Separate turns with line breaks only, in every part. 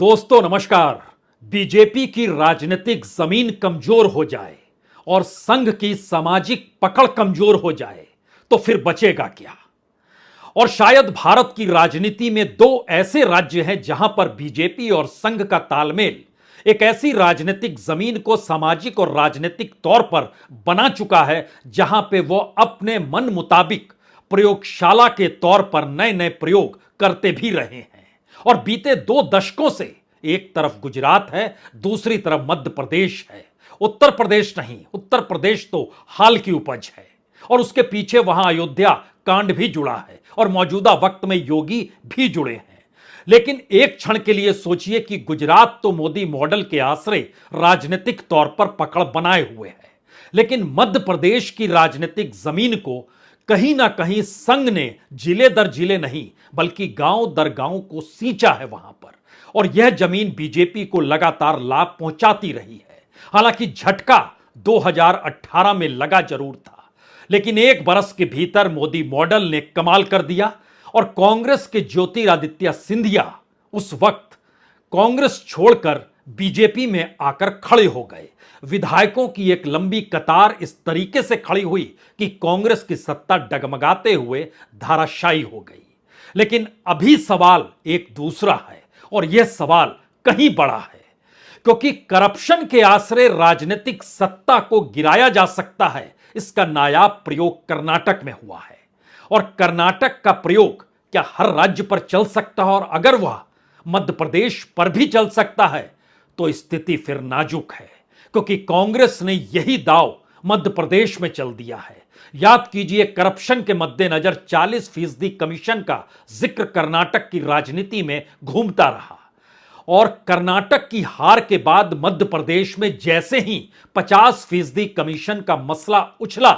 दोस्तों नमस्कार। बीजेपी की राजनीतिक जमीन कमजोर हो जाए और संघ की सामाजिक पकड़ कमजोर हो जाए तो फिर बचेगा क्या। और शायद भारत की राजनीति में दो ऐसे राज्य हैं जहां पर बीजेपी और संघ का तालमेल एक ऐसी राजनीतिक जमीन को सामाजिक और राजनीतिक तौर पर बना चुका है जहां पे वो अपने मन मुताबिक प्रयोगशाला के तौर पर नए नए प्रयोग करते भी रहे हैं। और बीते 2 दशकों से एक तरफ गुजरात है, दूसरी तरफ मध्य प्रदेश है। उत्तर प्रदेश नहीं, उत्तर प्रदेश तो हाल की उपज है और उसके पीछे वहां अयोध्या कांड भी जुड़ा है और मौजूदा वक्त में योगी भी जुड़े हैं। लेकिन एक क्षण के लिए सोचिए कि गुजरात तो मोदी मॉडल के आश्रय राजनीतिक तौर पर पकड़ बनाए हुए है, लेकिन मध्य प्रदेश की राजनीतिक जमीन को कहीं ना कहीं संघ ने जिले दर जिले नहीं बल्कि गांव दर गांव को सींचा है वहां पर। और यह जमीन बीजेपी को लगातार लाभ पहुंचाती रही है। हालांकि झटका 2018 में लगा जरूर था, लेकिन एक बरस के भीतर मोदी मॉडल ने कमाल कर दिया और कांग्रेस के ज्योतिरादित्य सिंधिया उस वक्त कांग्रेस छोड़कर बीजेपी में आकर खड़े हो गए। विधायकों की एक लंबी कतार इस तरीके से खड़ी हुई कि कांग्रेस की सत्ता डगमगाते हुए धाराशायी हो गई। लेकिन अभी सवाल एक दूसरा है और यह सवाल कहीं बड़ा है, क्योंकि करप्शन के आश्रय राजनीतिक सत्ता को गिराया जा सकता है, इसका नायाब प्रयोग कर्नाटक में हुआ है। और कर्नाटक का प्रयोग क्या हर राज्य पर चल सकता है? और अगर वह मध्य प्रदेश पर भी चल सकता है तो स्थिति फिर नाजुक है, क्योंकि कांग्रेस ने यही दांव मध्य प्रदेश में चल दिया है। याद कीजिए, करप्शन के मद्देनजर 40% कमीशन का जिक्र कर्नाटक की राजनीति में घूमता रहा और कर्नाटक की हार के बाद मध्य प्रदेश में जैसे ही 50% कमीशन का मसला उछला,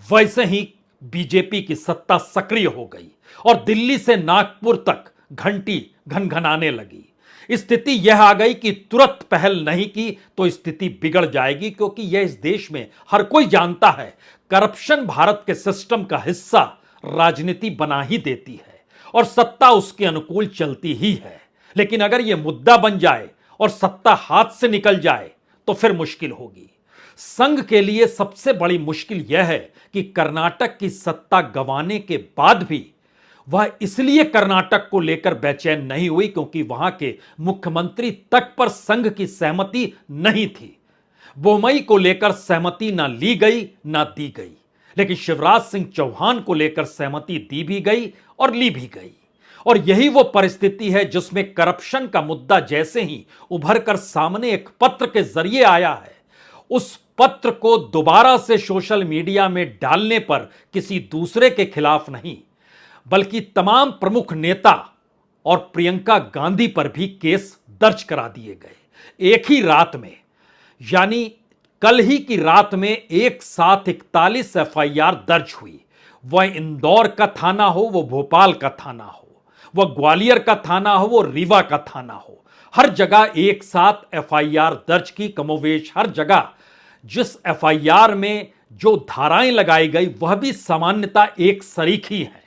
वैसे ही बीजेपी की सत्ता सक्रिय हो गई और दिल्ली से नागपुर तक घंटी घनघनाने लगी। स्थिति यह आ गई कि तुरंत पहल नहीं की तो स्थिति बिगड़ जाएगी, क्योंकि यह इस देश में हर कोई जानता है करप्शन भारत के सिस्टम का हिस्सा राजनीति बना ही देती है और सत्ता उसके अनुकूल चलती ही है। लेकिन अगर यह मुद्दा बन जाए और सत्ता हाथ से निकल जाए तो फिर मुश्किल होगी। संघ के लिए सबसे बड़ी मुश्किल यह है कि कर्नाटक की सत्ता गंवाने के बाद भी वह इसलिए कर्नाटक को लेकर बेचैन नहीं हुई क्योंकि वहां के मुख्यमंत्री तक पर संघ की सहमति नहीं थी। बोमई को लेकर सहमति ना ली गई ना दी गई, लेकिन शिवराज सिंह चौहान को लेकर सहमति दी भी गई और ली भी गई। और यही वो परिस्थिति है जिसमें करप्शन का मुद्दा जैसे ही उभर कर सामने एक पत्र के जरिए आया है, उस पत्र को दोबारा से सोशल मीडिया में डालने पर किसी दूसरे के खिलाफ नहीं बल्कि तमाम प्रमुख नेता और प्रियंका गांधी पर भी केस दर्ज करा दिए गए एक ही रात में। यानी कल ही की रात में एक साथ 41 एफआईआर दर्ज हुई। वह इंदौर का थाना हो, वो भोपाल का थाना हो, वह ग्वालियर का थाना हो, वो रीवा का थाना हो, हर जगह एक साथ एफआईआर दर्ज की। कमोवेश हर जगह जिस एफआईआर में जो धाराएं लगाई गई वह भी सामान्यता एक सरीखी है।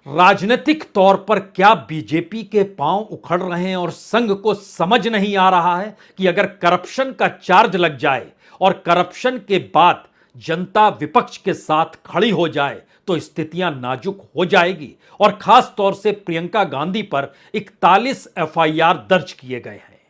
राजनीतिक तौर पर क्या बीजेपी के पांव उखड़ रहे हैं और संघ को समझ नहीं आ रहा है कि अगर करप्शन का चार्ज लग जाए और करप्शन के बाद जनता विपक्ष के साथ खड़ी हो जाए तो स्थितियां नाजुक हो जाएगी। और खास तौर से प्रियंका गांधी पर 41 एफआईआर दर्ज किए गए हैं।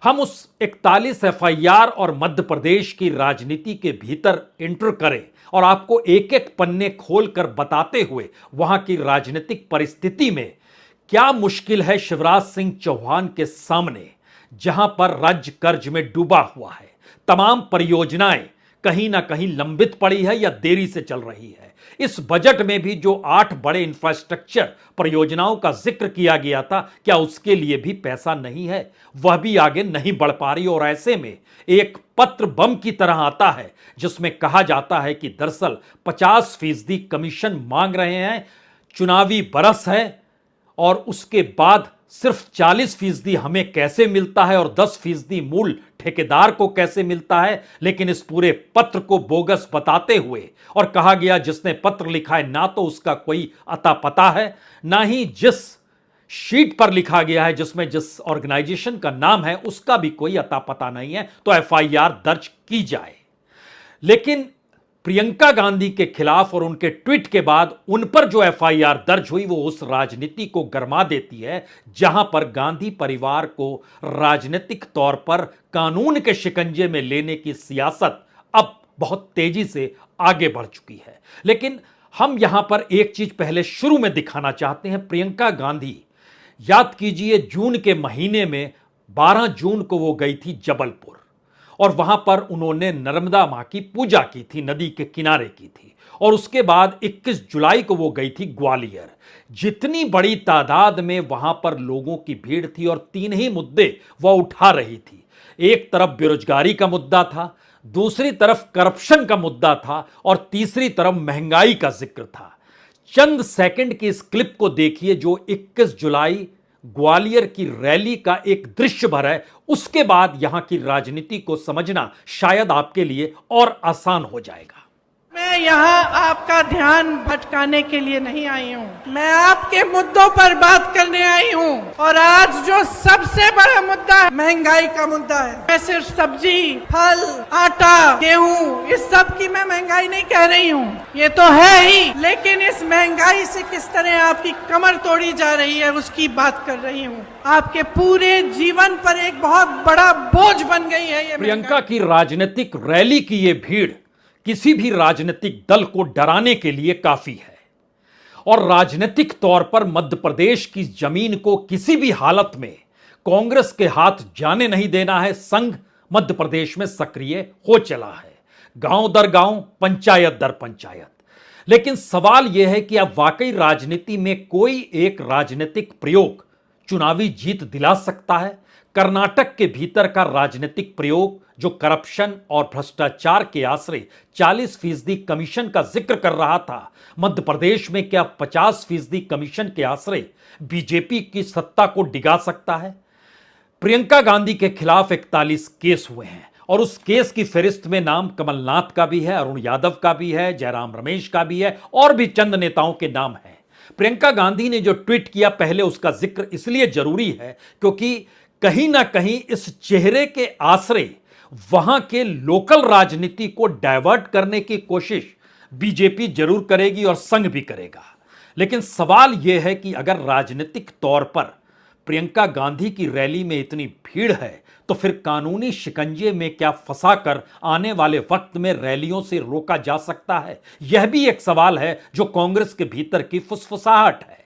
हम उस 41 एफआईआर और मध्य प्रदेश की राजनीति के भीतर एंटर करें और आपको एक एक पन्ने खोलकर बताते हुए वहां की राजनीतिक परिस्थिति में क्या मुश्किल है शिवराज सिंह चौहान के सामने, जहां पर राज्य कर्ज में डूबा हुआ है, तमाम परियोजनाएं कहीं ना कहीं लंबित पड़ी है या देरी से चल रही है। इस बजट में भी जो 8 बड़े इंफ्रास्ट्रक्चर परियोजनाओं का जिक्र किया गया था, क्या उसके लिए भी पैसा नहीं है? वह भी आगे नहीं बढ़ पा रही। और ऐसे में एक पत्र बम की तरह आता है जिसमें कहा जाता है कि दरअसल 50% कमीशन मांग रहे हैं, चुनावी बरस है और उसके बाद सिर्फ 40% हमें कैसे मिलता है और 10% मूल ठेकेदार को कैसे मिलता है। लेकिन इस पूरे पत्र को बोगस बताते हुए और कहा गया जिसने पत्र लिखा है ना तो उसका कोई अता पता है, ना ही जिस शीट पर लिखा गया है जिसमें जिस ऑर्गेनाइजेशन का नाम है उसका भी कोई अता पता नहीं है, तो एफआईआर दर्ज की जाए। लेकिन प्रियंका गांधी के खिलाफ और उनके ट्वीट के बाद उन पर जो एफआईआर दर्ज हुई वो उस राजनीति को गरमा देती है जहां पर गांधी परिवार को राजनीतिक तौर पर कानून के शिकंजे में लेने की सियासत अब बहुत तेजी से आगे बढ़ चुकी है। लेकिन हम यहां पर एक चीज पहले शुरू में दिखाना चाहते हैं। प्रियंका गांधी, याद कीजिए, जून के महीने में 12 जून को वो गई थी जबलपुर और वहां पर उन्होंने नर्मदा मां की पूजा की थी, नदी के किनारे की थी। और उसके बाद 21 जुलाई को वो गई थी ग्वालियर। जितनी बड़ी तादाद में वहां पर लोगों की भीड़ थी और तीन ही मुद्दे वह उठा रही थी। एक तरफ बेरोजगारी का मुद्दा था, दूसरी तरफ करप्शन का मुद्दा था और तीसरी तरफ महंगाई का जिक्र था। चंद सेकंड की इस क्लिप को देखिए जो 21 जुलाई ग्वालियर की रैली का एक दृश्य भर है। उसके बाद यहां की राजनीति को समझना शायद आपके लिए और आसान हो जाएगा।
मैं यहाँ आपका ध्यान भटकाने के लिए नहीं आई हूँ, मैं आपके मुद्दों पर बात करने आई हूँ। और आज जो सबसे बड़ा मुद्दा है, महंगाई का मुद्दा है। मैं सिर्फ सब्जी, फल, आटा, गेहूँ, इस सब की मैं महंगाई नहीं कह रही हूँ, ये तो है ही, लेकिन इस महंगाई से किस तरह आपकी कमर तोड़ी जा रही है उसकी बात कर रही हूँ। आपके पूरे जीवन पर एक बहुत बड़ा बोझ बन गई है ये
प्रियंका की राजनीतिक रैली की ये भीड़ किसी भी राजनीतिक दल को डराने के लिए काफी है। और राजनीतिक तौर पर मध्य प्रदेश की जमीन को किसी भी हालत में कांग्रेस के हाथ जाने नहीं देना है। संघ मध्य प्रदेश में सक्रिय हो चला है, गांव दर गांव, पंचायत दर पंचायत। लेकिन सवाल यह है कि अब वाकई राजनीति में कोई एक राजनीतिक प्रयोग चुनावी जीत दिला सकता है। कर्नाटक के भीतर का राजनीतिक प्रयोग जो करप्शन और भ्रष्टाचार के आश्रय 40% कमीशन का जिक्र कर रहा था, मध्य प्रदेश में क्या 50% कमीशन के आश्रय बीजेपी की सत्ता को डिगा सकता है? प्रियंका गांधी के खिलाफ 41 केस हुए हैं और उस केस की फहरिस्त में नाम कमलनाथ का भी है, अरुण यादव का भी है, जयराम रमेश का भी है और भी चंद नेताओं के नाम हैं। प्रियंका गांधी ने जो ट्वीट किया, पहले उसका जिक्र इसलिए जरूरी है क्योंकि कहीं ना कहीं इस चेहरे के आश्रय वहां के लोकल राजनीति को डायवर्ट करने की कोशिश बीजेपी जरूर करेगी और संघ भी करेगा। लेकिन सवाल यह है कि अगर राजनीतिक तौर पर प्रियंका गांधी की रैली में इतनी भीड़ है तो फिर कानूनी शिकंजे में क्या फंसाकर आने वाले वक्त में रैलियों से रोका जा सकता है? यह भी एक सवाल है जो कांग्रेस के भीतर की फुसफुसाहट है।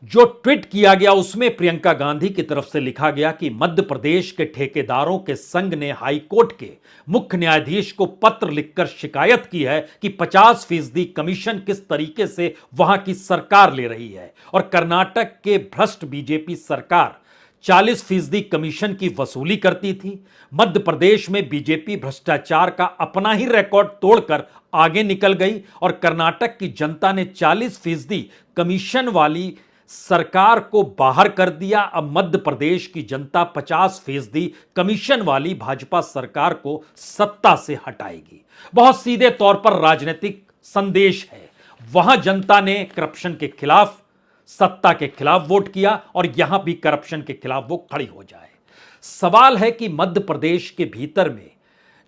जो ट्वीट किया गया उसमें प्रियंका गांधी की तरफ से लिखा गया कि मध्य प्रदेश के ठेकेदारों के संघ ने हाई कोर्ट के मुख्य न्यायाधीश को पत्र लिखकर शिकायत की है कि 50% कमीशन किस तरीके से वहां की सरकार ले रही है और कर्नाटक के भ्रष्ट बीजेपी सरकार 40% कमीशन की वसूली करती थी। मध्य प्रदेश में बीजेपी भ्रष्टाचार का अपना ही रिकॉर्ड तोड़कर आगे निकल गई और कर्नाटक की जनता ने 40% कमीशन वाली सरकार को बाहर कर दिया। अब मध्य प्रदेश की जनता 50% कमीशन वाली भाजपा सरकार को सत्ता से हटाएगी। बहुत सीधे तौर पर राजनीतिक संदेश है। वहां जनता ने करप्शन के खिलाफ, सत्ता के खिलाफ वोट किया और यहां भी करप्शन के खिलाफ वो खड़ी हो जाए। सवाल है कि मध्य प्रदेश के भीतर में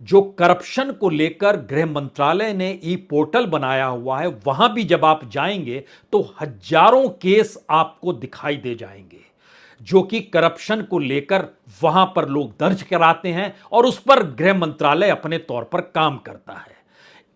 जो करप्शन को लेकर गृह मंत्रालय ने ई पोर्टल बनाया हुआ है, वहां भी जब आप जाएंगे तो हजारों केस आपको दिखाई दे जाएंगे जो कि करप्शन को लेकर वहां पर लोग दर्ज कराते हैं और उस पर गृह मंत्रालय अपने तौर पर काम करता है।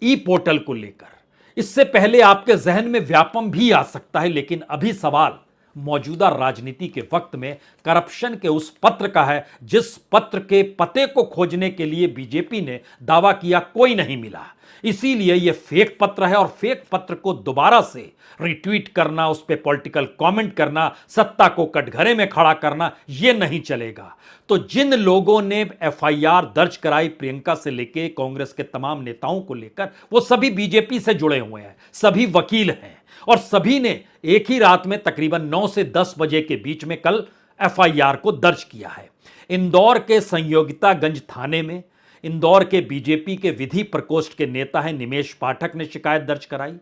ई पोर्टल को लेकर इससे पहले आपके जहन में व्यापम भी आ सकता है, लेकिन अभी सवाल मौजूदा राजनीति के वक्त में करप्शन के उस पत्र का है जिस पत्र के पते को खोजने के लिए बीजेपी ने दावा किया कोई नहीं मिला। इसीलिए यह फेक पत्र है और फेक पत्र को दोबारा से रिट्वीट करना, उस पर पॉलिटिकल कमेंट करना, सत्ता को कटघरे में खड़ा करना, यह नहीं चलेगा। तो जिन लोगों ने एफआईआर दर्ज कराई प्रियंका से लेकर कांग्रेस के तमाम नेताओं को लेकर, वो सभी बीजेपी से जुड़े हुए हैं, सभी वकील हैं और सभी ने एक ही रात में तकरीबन 9 से 10 बजे के बीच में कल एफआईआर को दर्ज किया है। इंदौर के संयोगितागंज थाने में इंदौर के बीजेपी के विधि प्रकोष्ठ के नेता हैं निमेश पाठक ने शिकायत दर्ज कराई।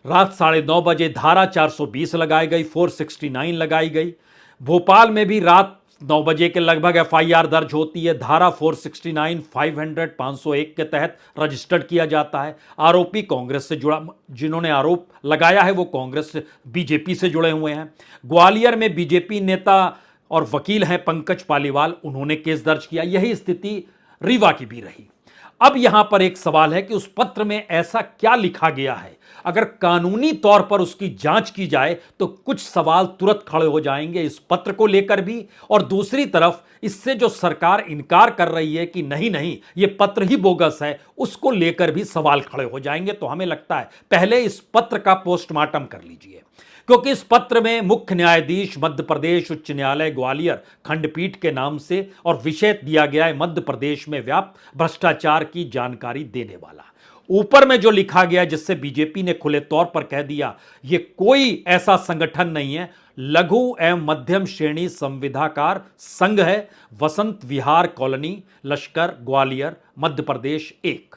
रात 9:30 बजे धारा 420 लगाई गई, 469 लगाई गई। भोपाल में भी रात 9 बजे के लगभग एफआईआर दर्ज होती है। धारा 469, 500, 501 के तहत रजिस्टर्ड किया जाता है। आरोपी कांग्रेस से जुड़ा, जिन्होंने आरोप लगाया है वो कांग्रेस से, बीजेपी से जुड़े हुए हैं। ग्वालियर में बीजेपी नेता और वकील हैं पंकज पालीवाल, उन्होंने केस दर्ज किया। यही स्थिति रीवा की भी रही। अब यहां पर एक सवाल है कि उस पत्र में ऐसा क्या लिखा गया है। अगर कानूनी तौर पर उसकी जांच की जाए तो कुछ सवाल तुरंत खड़े हो जाएंगे इस पत्र को लेकर भी, और दूसरी तरफ इससे जो सरकार इनकार कर रही है कि नहीं नहीं ये पत्र ही बोगस है, उसको लेकर भी सवाल खड़े हो जाएंगे। तो हमें लगता है पहले इस पत्र का पोस्टमार्टम कर लीजिए, क्योंकि इस पत्र में मुख्य न्यायाधीश मध्य प्रदेश उच्च न्यायालय ग्वालियर खंडपीठ के नाम से और विषय दिया गया है मध्य प्रदेश में व्याप्त भ्रष्टाचार की जानकारी देने वाला। ऊपर में जो लिखा गया जिससे बीजेपी ने खुले तौर पर कह दिया ये कोई ऐसा संगठन नहीं है, लघु एवं मध्यम श्रेणी संविदाकार संघ है, वसंत विहार कॉलोनी, लश्कर, ग्वालियर, मध्य प्रदेश 1,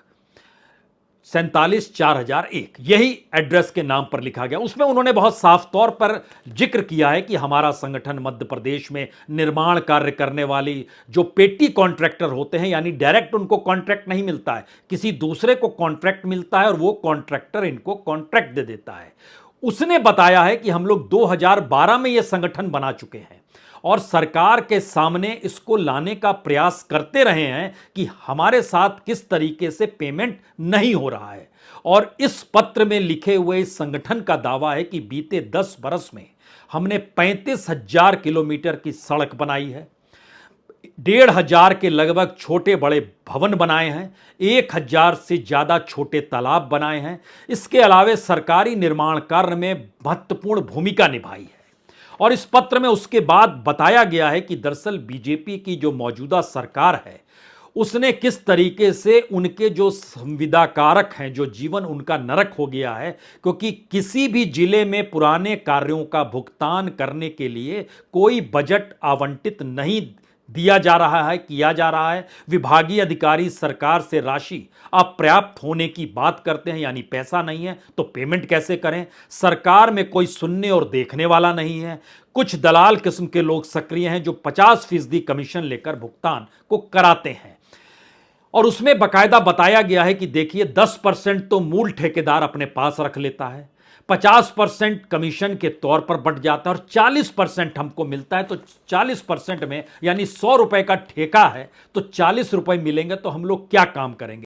47/4001, यही एड्रेस के नाम पर लिखा गया। उसमें उन्होंने बहुत साफ तौर पर जिक्र किया है कि हमारा संगठन मध्य प्रदेश में निर्माण कार्य करने वाली जो पेटी कॉन्ट्रैक्टर होते हैं, यानी डायरेक्ट उनको कॉन्ट्रैक्ट नहीं मिलता है, किसी दूसरे को कॉन्ट्रैक्ट मिलता है और वो कॉन्ट्रैक्टर इनको कॉन्ट्रैक्ट दे देता है। उसने बताया है कि हम लोग 2012 में यह संगठन बना चुके हैं और सरकार के सामने इसको लाने का प्रयास करते रहे हैं कि हमारे साथ किस तरीके से पेमेंट नहीं हो रहा है। और इस पत्र में लिखे हुए इस संगठन का दावा है कि बीते 10 बरस में हमने 35,000 किलोमीटर की सड़क बनाई है, 1,500 के लगभग छोटे बड़े भवन बनाए हैं, 1,000 से ज्यादा छोटे तालाब बनाए हैं। इसके अलावा सरकारी निर्माण कार्य में महत्वपूर्ण भूमिका निभाई है। और इस पत्र में उसके बाद बताया गया है कि दरअसल बीजेपी की जो मौजूदा सरकार है उसने किस तरीके से उनके जो संविदा कारक हैं, जो जीवन उनका नरक हो गया है, क्योंकि किसी भी जिले में पुराने कार्यों का भुगतान करने के लिए कोई बजट आवंटित नहीं दिया जा रहा है, किया जा रहा है। विभागीय अधिकारी सरकार से राशि अपर्याप्त होने की बात करते हैं, यानी पैसा नहीं है तो पेमेंट कैसे करें। सरकार में कोई सुनने और देखने वाला नहीं है। कुछ दलाल किस्म के लोग सक्रिय हैं जो 50% कमीशन लेकर भुगतान को कराते हैं। और उसमें बाकायदा बताया गया है कि देखिए 10% तो मूल ठेकेदार अपने पास रख लेता है, 50% कमीशन के तौर पर बंट जाता है और 40% हमको मिलता है। तो 40% में यानी 100 रुपए का ठेका है तो 40 रुपए मिलेंगे, तो हम लोग क्या काम करेंगे।